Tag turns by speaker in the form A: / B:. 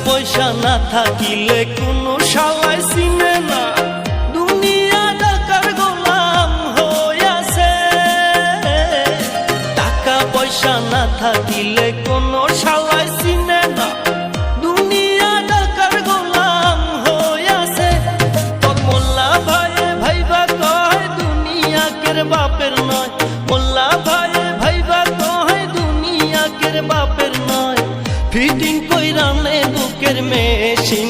A: পয়সা না থাকিলে কোনো শালায় চিনে না, দুনিয়া টাকার গোলাম হইয়াছে। টাকা পয়সা না থাকিলে কোনো শালায় চিনে না, দুনিয়া টাকার গোলাম হইয়াছে। তোর মোল্লা ভাইয়ে ভাইবা কয় দুনিয়া কের বাপের নয়, মোল্লা ভাইয়ে ভাইবা কয় দুনিয়া কের বাপের নয়। ফিটিং কইরা নে বুকের মেশিন